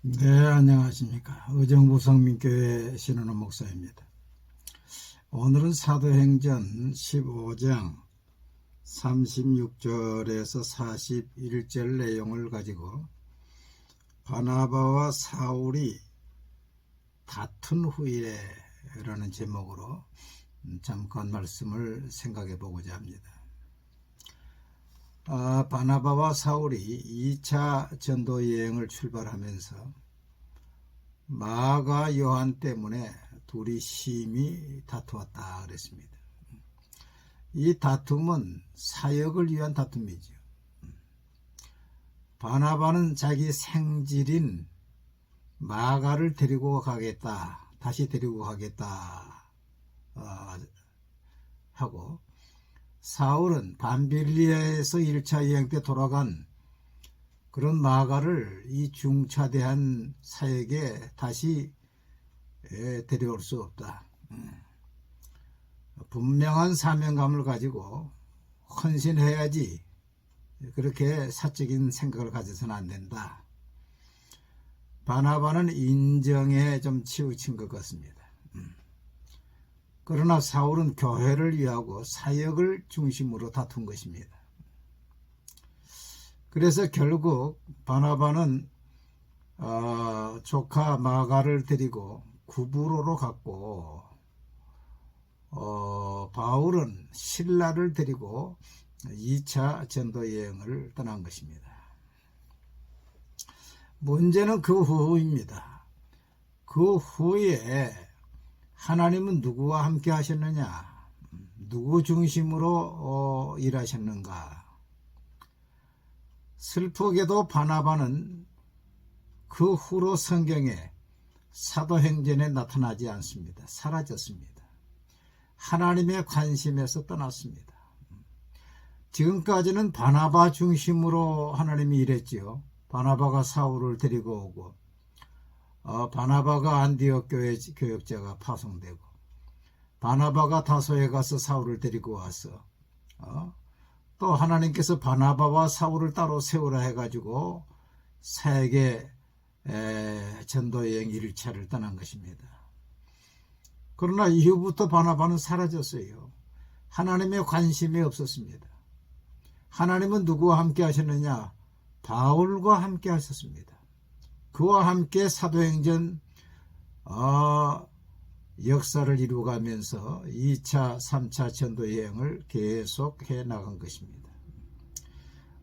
네, 안녕하십니까. 의정부 성민교회 신은호 목사입니다. 오늘은 사도행전 15장 36절에서 41절 내용을 가지고 바나바와 사울이 다툰 후에 라는 제목으로 잠깐 말씀을 생각해 보고자 합니다. 바나바와 사울이 2차 전도 여행을 출발하면서 마가 요한 때문에 둘이 심히 다투었다 그랬습니다. 이 다툼은 사역을 위한 다툼이죠. 바나바는 자기 생질인 마가를 데리고 가겠다, 다시 데리고 가겠다 하고, 사울은 밤빌리아에서 1차 여행 때 돌아간 그런 마가를 이 중차대한 사역에 다시 데려올 수 없다. 분명한 사명감을 가지고 헌신해야지, 그렇게 사적인 생각을 가져서는 안 된다. 바나바는 인정에 좀 치우친 것 같습니다. 그러나 사울은 교회를 위하고 사역을 중심으로 다툰 것입니다. 그래서 결국 바나바는 조카 마가를 데리고 구브로로 갔고, 바울은 실라를 데리고 2차 전도 여행을 떠난 것입니다. 문제는 그 후입니다. 그 후에 하나님은 누구와 함께 하셨느냐? 누구 중심으로 일하셨는가? 슬프게도 바나바는 그 후로 성경에 사도행전에 나타나지 않습니다. 사라졌습니다. 하나님의 관심에서 떠났습니다. 지금까지는 바나바 중심으로 하나님이 일했지요. 바나바가 사울을 데리고 오고, 바나바가 안디옥 교회 교역자가 파송되고, 바나바가 다소에 가서 사울을 데리고 와서, 또 하나님께서 바나바와 사울을 따로 세우라 해가지고 사역의 전도여행 1차를 떠난 것입니다. 그러나 이후부터 바나바는 사라졌어요. 하나님의 관심이 없었습니다. 하나님은 누구와 함께 하셨느냐? 바울과 함께 하셨습니다. 그와 함께 사도행전 역사를 이루어가면서 2차, 3차 전도여행을 계속해 나간 것입니다.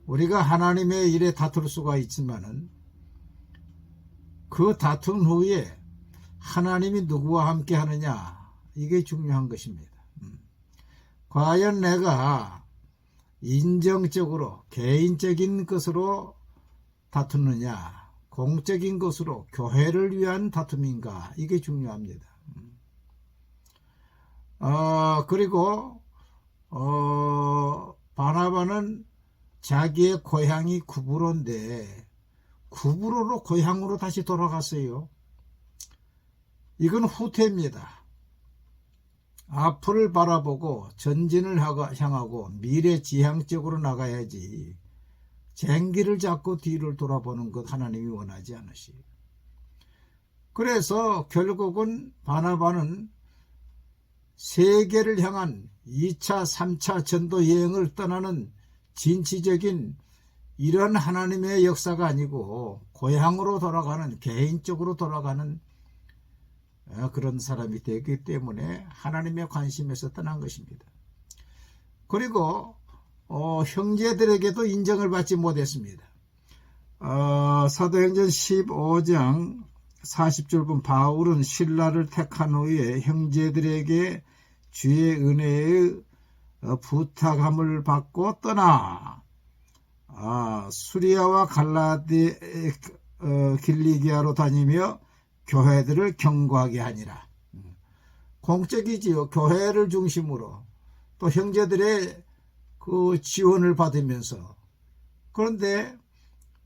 우리가 하나님의 일에 다툴 수가 있지만은 그 다툼 후에 하나님이 누구와 함께 하느냐, 이게 중요한 것입니다. 과연 내가 인정적으로 개인적인 것으로 다투느냐, 공적인 것으로 교회를 위한 다툼인가, 이게 중요합니다. 그리고 바나바는 자기의 고향이 구브로인데 구브로로 고향으로 다시 돌아갔어요. 이건 후퇴입니다. 앞을 바라보고 전진을 향하고 미래지향적으로 나가야지, 쟁기를 잡고 뒤를 돌아보는 것 하나님이 원하지 않으시요. 그래서 결국은 바나바는 세계를 향한 2차, 3차 전도 여행을 떠나는 진취적인 이런 하나님의 역사가 아니고 고향으로 돌아가는, 개인적으로 돌아가는 그런 사람이 되기 때문에 하나님의 관심에서 떠난 것입니다. 그리고 형제들에게도 인정을 받지 못했습니다. 사도행전 15장 40절 본 바울은 실라를 택한 후에 형제들에게 주의 은혜의 부탁함을 받고 떠나 수리아와 길리기아로 다니며 교회들을 경고하게 하니라. 공적이지요. 교회를 중심으로 또 형제들의 그 지원을 받으면서. 그런데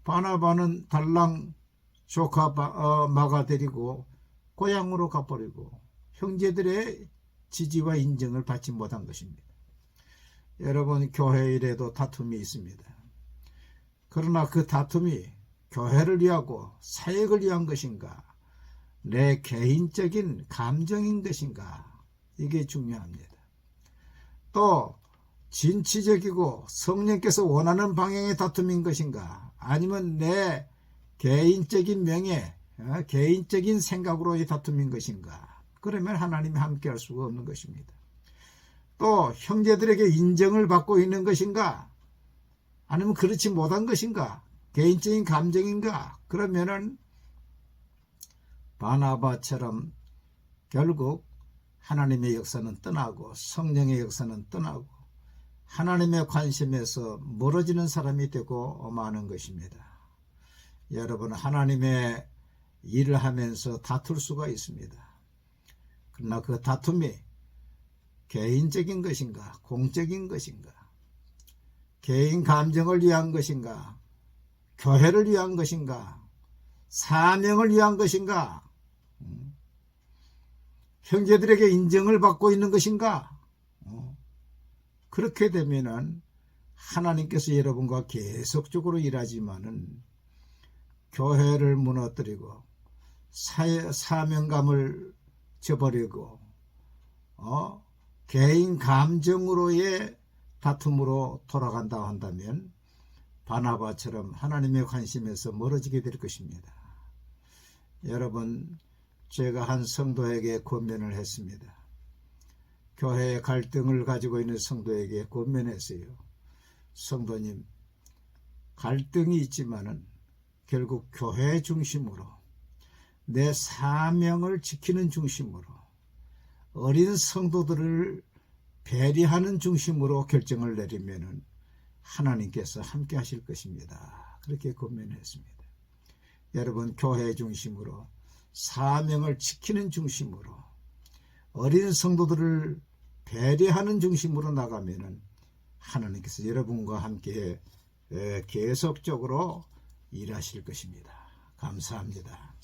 바나바는 달랑 조카 마가 데리고 고향으로 가버리고 형제들의 지지와 인정을 받지 못한 것입니다. 여러분, 교회 일에도 다툼이 있습니다. 그러나 그 다툼이 교회를 위하고 사역을 위한 것인가? 내 개인적인 감정인 것인가? 이게 중요합니다. 또 진취적이고 성령께서 원하는 방향의 다툼인 것인가? 아니면 내 개인적인 명예, 개인적인 생각으로의 다툼인 것인가? 그러면 하나님이 함께할 수가 없는 것입니다. 또 형제들에게 인정을 받고 있는 것인가? 아니면 그렇지 못한 것인가? 개인적인 감정인가? 그러면은 바나바처럼 결국 하나님의 역사는 떠나고 성령의 역사는 떠나고 하나님의 관심에서 멀어지는 사람이 되고 마는 것입니다. 여러분, 하나님의 일을 하면서 다툴 수가 있습니다. 그러나 그 다툼이 개인적인 것인가, 공적인 것인가, 개인 감정을 위한 것인가, 교회를 위한 것인가, 사명을 위한 것인가, 형제들에게 인정을 받고 있는 것인가. 그렇게 되면은 하나님께서 여러분과 계속적으로 일하지만은 교회를 무너뜨리고 사명감을 저버리고 개인 감정으로의 다툼으로 돌아간다 한다면 바나바처럼 하나님의 관심에서 멀어지게 될 것입니다. 여러분, 제가 한 성도에게 권면을 했습니다. 교회의 갈등을 가지고 있는 성도에게 권면했어요. 성도님, 갈등이 있지만은 결국 교회 중심으로 내 사명을 지키는 중심으로 어린 성도들을 배려하는 중심으로 결정을 내리면은 하나님께서 함께 하실 것입니다. 그렇게 권면했습니다. 여러분, 교회 중심으로 사명을 지키는 중심으로 어린 성도들을 배려하는 중심으로 나가면은 하나님께서 여러분과 함께 계속적으로 일하실 것입니다. 감사합니다.